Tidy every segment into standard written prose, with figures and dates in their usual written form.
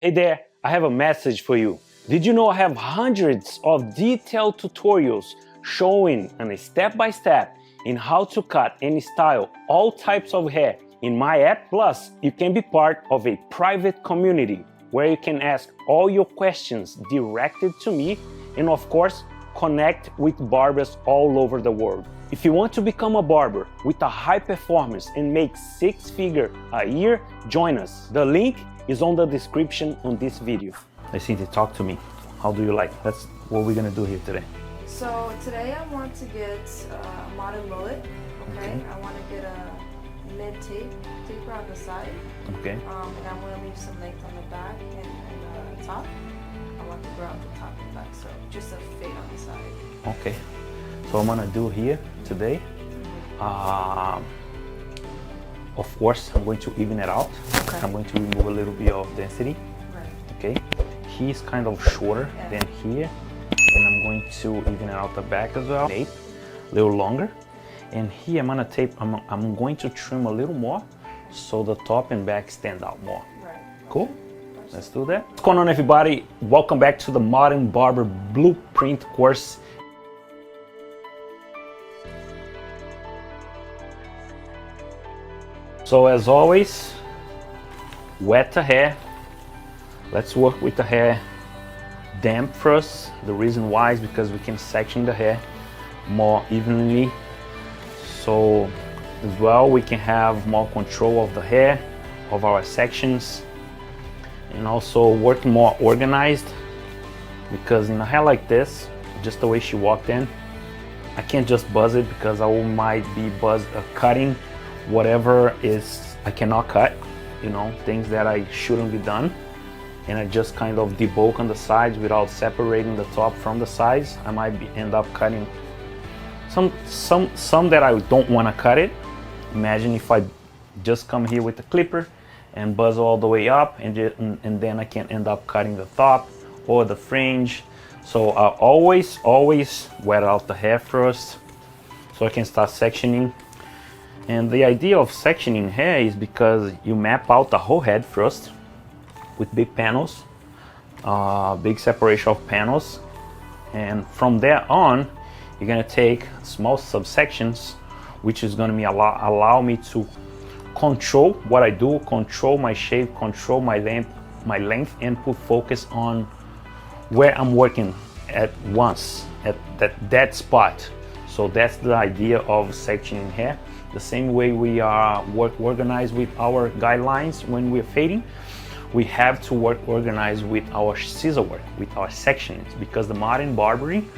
Hey there, I have a message for you. Did you know I have hundreds of detailed tutorials showing on a step-by-step in how to cut and style all types of hair in my app? Plus, you can be part of a private community where you can ask all your questions directed to me and of course, connect with barbers all over the world. If you want to become a barber with a high performance and make 6 figures a year, join us. The link is on the description on this video. I think they talk to me. How do you like? That's what we're gonna do here today. So today I want to get a modern mullet. Okay. I want to get a mid taper on the side. Okay. And I'm going to leave some length on the back and the top. I want to grow out the top and back, so just a fade on the side. Okay. So I'm gonna do here today. Of course, I'm going to even it out. Okay. I'm going to remove a little bit of density. Right. Okay. He's kind of shorter than here, and I'm going to even it out the back as well. Tape a little longer, and here I'm gonna tape. I'm going to trim a little more, so the top and back stand out more. Right. Cool. Let's do that. What's going on, everybody? Welcome back to the Modern Barber Blueprint course. So as always, wet the hair. Let's work with the hair damp first. The reason why is because we can section the hair more evenly. So as well, we can have more control of the hair, of our sections, and also work more organized, because in a hair like this, just the way she walked in, I can't just buzz it because I might be cutting whatever is I cannot cut, you know, things that I shouldn't be done, and I just kind of debulk on the sides without separating the top from the sides. I might end up cutting some that I don't want to cut it. Imagine if I just come here with the clipper and buzz all the way up, and then I can end up cutting the top or the fringe. So I always wet out the hair first so I can start sectioning. And the idea of sectioning hair is because you map out the whole head first with big panels, big separation of panels, and from there on you're gonna take small subsections, which is gonna allow me to control what I do, control my shape, control my length, and put focus on where I'm working at once, at that spot. So that's the idea of sectioning hair. The same way we are organized with our guidelines when we're fading, we have to work organized with our scissor work, with our sections, because the modern barbering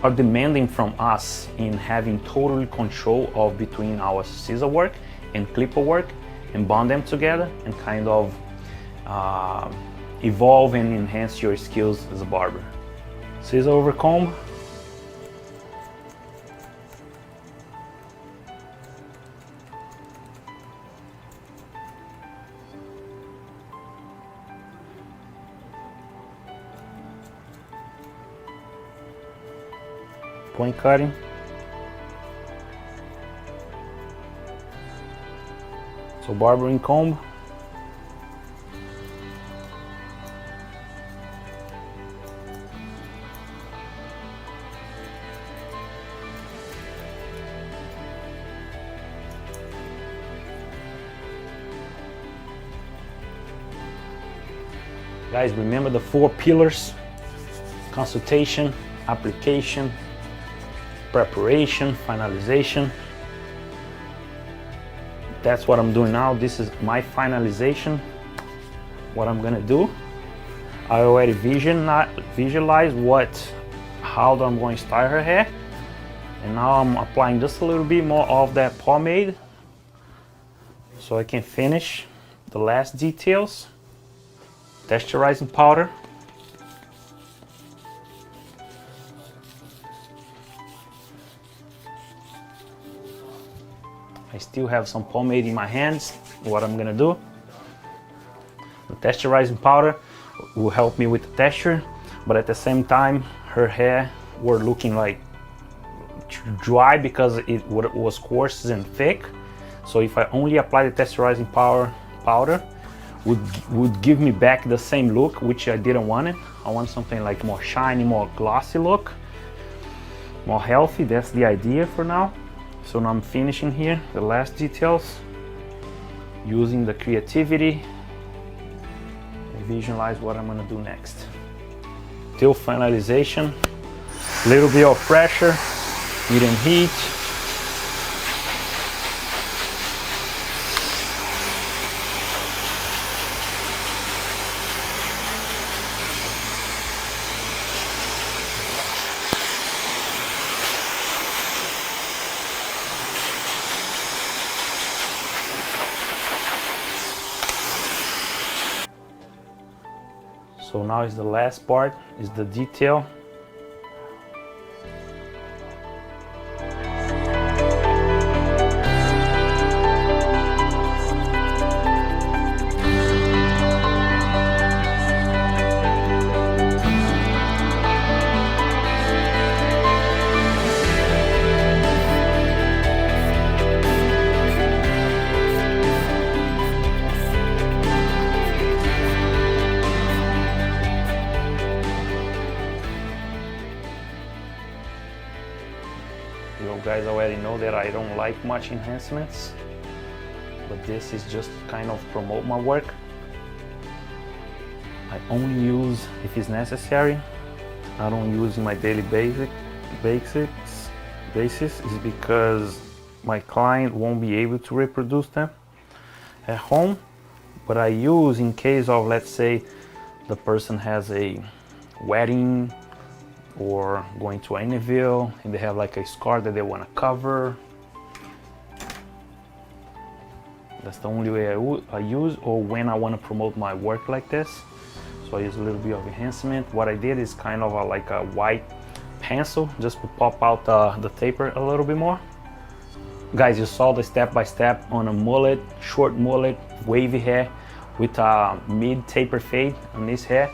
are demanding from us in having total control of between our scissor work and clipper work, and bond them together and kind of evolve and enhance your skills as a barber. Scissor over comb. Point cutting. So barbering comb. Guys, remember the 4 pillars: consultation, application, preparation, finalization. That's what I'm doing now. This is my finalization. What I'm gonna do, I already visualize how I'm going to style her hair, and now I'm applying just a little bit more of that pomade so I can finish the last details. Texturizing powder. I still have some pomade in my hands. What I'm gonna do, the texturizing powder will help me with the texture, but at the same time her hair were looking like dry because it was coarse and thick. So if I only apply the texturizing powder, would give me back the same look, which I didn't want it. I want something like more shiny, more glossy look, more healthy. That's the idea for now. So now I'm finishing here the last details, using the creativity and visualize what I'm gonna do next. Till finalization, little bit of pressure, medium heat. So now is the last part, is the detail. You guys already know that I don't like much enhancements, but this is just kind of promote my work. I only use if it's necessary. I don't use in my daily basis is because my client won't be able to reproduce them at home, but I use in case of, let's say, the person has a wedding or going to an interview and they have like a scar that they want to cover. That's the only way I use, or when I want to promote my work like this. So I use a little bit of enhancement. What I did is kind of like a white pencil just to pop out the taper a little bit more. Guys, you saw the step-by-step on a mullet, short mullet, wavy hair with a mid taper fade on this hair.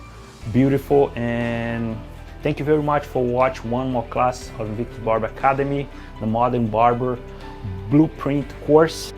Beautiful. And thank you very much for watching one more class of Victor's Barber Academy, the Modern Barber Blueprint course.